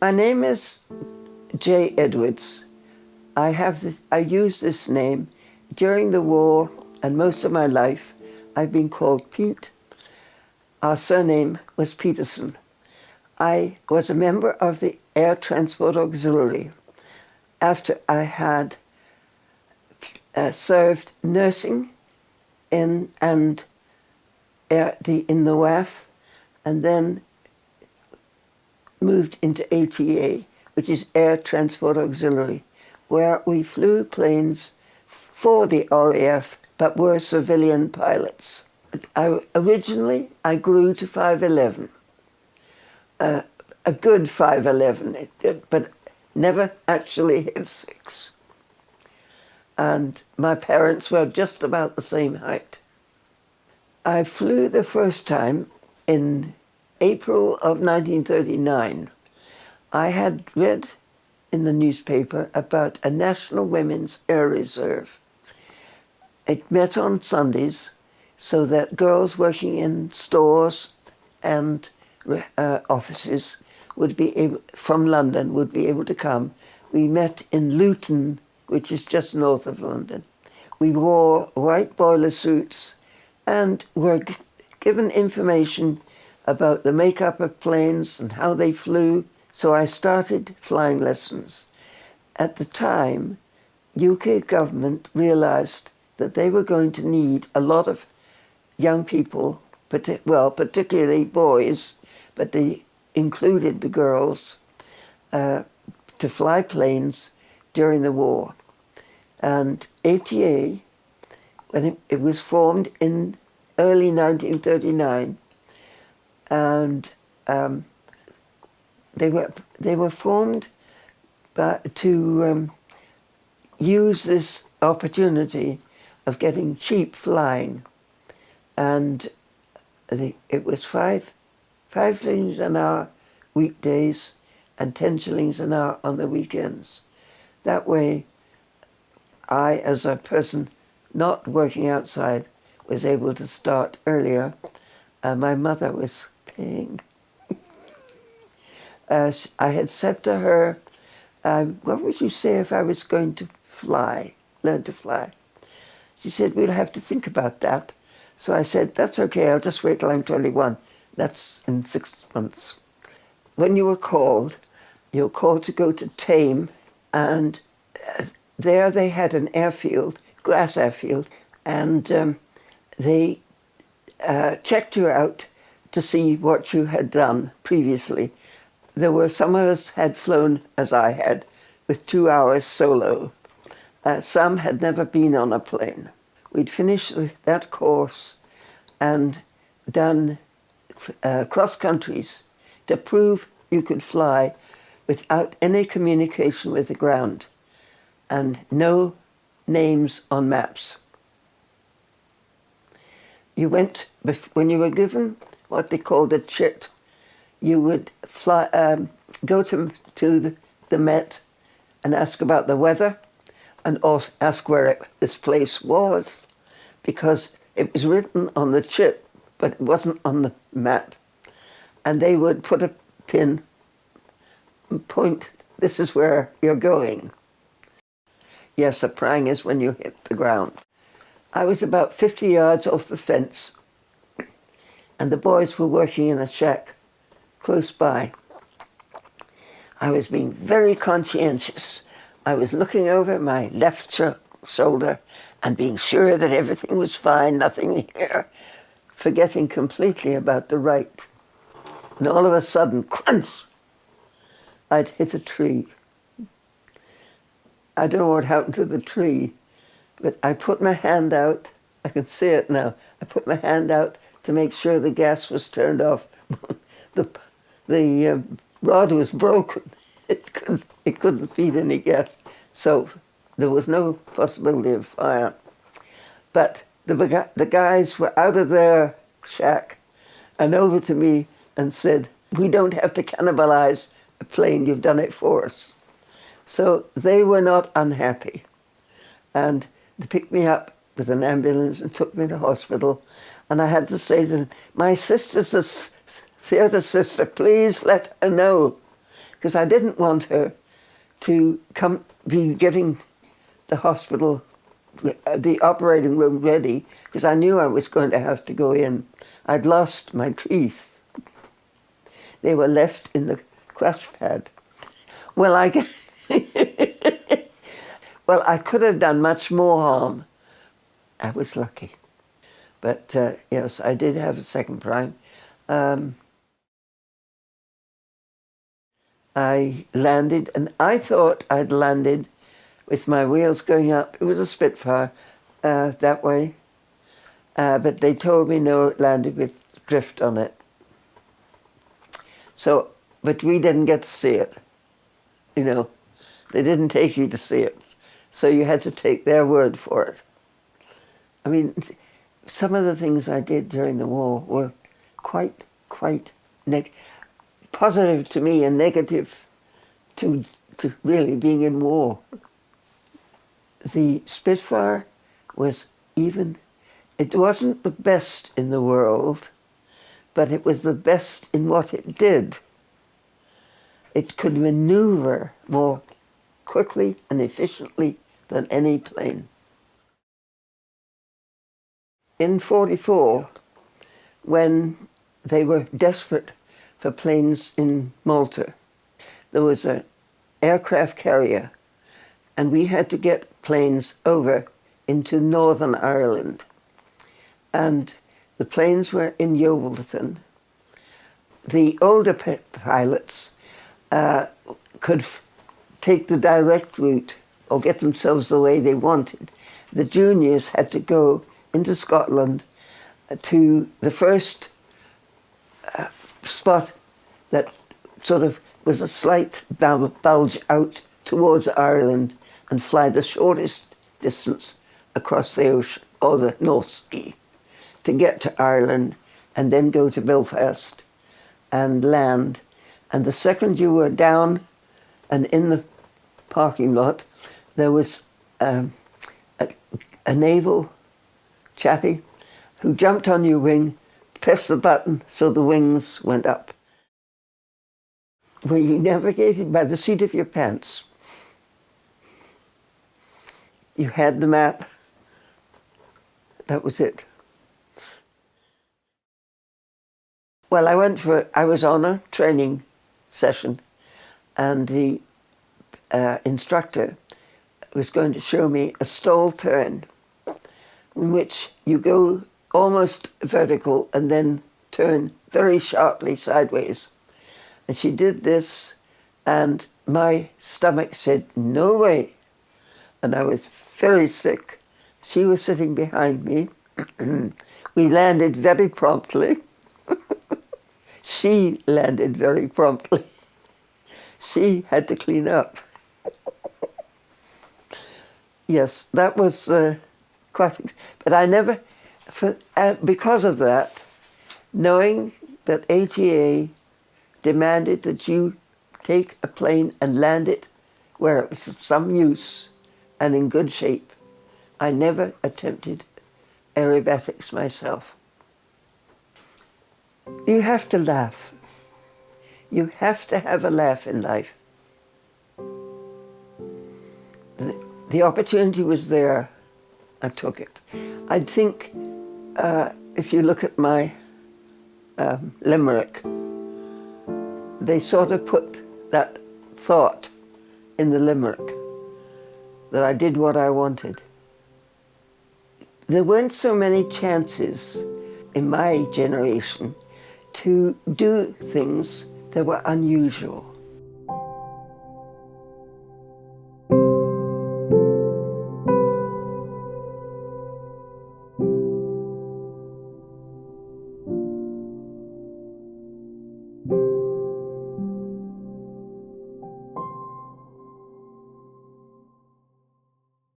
My name is Jaye Edwards. I used this name during the war, and most of my life I've been called Pete. Our surname was Peterson. I was a member of the Air Transport Auxiliary after I had served nursing in the WAF, and then moved into ATA, which is Air Transport Auxiliary, where we flew planes for the RAF, but were civilian pilots. Originally, I grew to 5'11", a good 5'11", but never actually hit 6. And my parents were just about the same height. I flew the first time in April of 1939. I had read in the newspaper about a National Women's Air Reserve. It met on Sundays so that girls working in stores and offices would be able, from London, would be able to come. We met in Luton, which is just north of London. We wore white boiler suits and were given information about the makeup of planes and how they flew, so I started flying lessons. At the time, UK government realized that they were going to need a lot of young people, particularly boys, but they included the girls, to fly planes during the war. And ATA, when it was formed in early 1939, and they were formed to use this opportunity of getting cheap flying, and it was five shillings an hour weekdays and 10 shillings an hour on the weekends. That way, I, as a person not working outside, was able to start earlier. My mother was paying. I had said to her, what would you say if I was going to learn to fly? She said, we'll have to think about that. So I said, that's okay, I'll just wait till I'm 21. That's in 6 months. When you were called to go to Tame, and there they had an airfield, grass airfield, and they checked you out to see what you had done previously. Some of us had flown, as I had, with 2 hours solo. Some had never been on a plane. We'd finished that course and done cross countries to prove you could fly without any communication with the ground and no names on maps. You went, when you were given what they called a chit, you would go to the Met and ask about the weather and also ask where this place was, because it was written on the chit, but it wasn't on the map. And they would put a pin and point, this is where you're going. Yes, a prang is when you hit the ground. I was about 50 yards off the fence, and the boys were working in a shack close by. I was being very conscientious. I was looking over my left shoulder and being sure that everything was fine, nothing here, forgetting completely about the right. And all of a sudden, crunch, I'd hit a tree. I don't know what happened to the tree, but I put my hand out. I can see it now. I put my hand out to make sure the gas was turned off. The rod was broken. It couldn't feed any gas, so there was no possibility of fire. But the guys were out of their shack and over to me and said, we don't have to cannibalize a plane, you've done it for us. So they were not unhappy. And they picked me up with an ambulance and took me to hospital. And I had to say to them, my sister's a theatre sister, please let her know. because I didn't want her to be getting the hospital, the operating room ready, because I knew I was going to have to go in. I'd lost my teeth. They were left in the crash pad. Well, well, I could have done much more harm. I was lucky. But yes, I did have a second prang. I landed, and I thought I'd landed with my wheels going up. It was a Spitfire that way. But they told me no, it landed with drift on it. So, but we didn't get to see it. You know, they didn't take you to see it. So you had to take their word for it. I mean, some of the things I did during the war were quite positive to me and negative to really being in war. The Spitfire was it wasn't the best in the world, but it was the best in what it did. It could maneuver more quickly and efficiently than any plane. In 1944, when they were desperate for planes in Malta, there was an aircraft carrier, and we had to get planes over into Northern Ireland. And the planes were in Yeovilton. The older pilots could take the direct route or get themselves the way they wanted. The juniors had to go into Scotland to the first spot that sort of was a slight bulge out towards Ireland and fly the shortest distance across the ocean, or the North Sea, to get to Ireland and then go to Belfast and land. And the second you were down and in the parking lot, there was a naval chappie who jumped on your wing, pressed the button so the wings went up. Were you navigated by the seat of your pants? You had the map. That was it. Well, I was on a training session, and the instructor was going to show me a stall turn in which you go almost vertical and then turn very sharply sideways. And she did this, and my stomach said, no way. And I was very sick. She was sitting behind me. We landed very promptly. She landed very promptly. She had to clean up. Yes, that was quite... But I never... because of that, knowing that ATA demanded that you take a plane and land it where it was of some use and in good shape, I never attempted aerobatics myself. You have to laugh. You have to have a laugh in life. The opportunity was there. I took it. I think if you look at my limerick, they sort of put that thought in the limerick, that I did what I wanted. There weren't so many chances in my generation to do things that were unusual.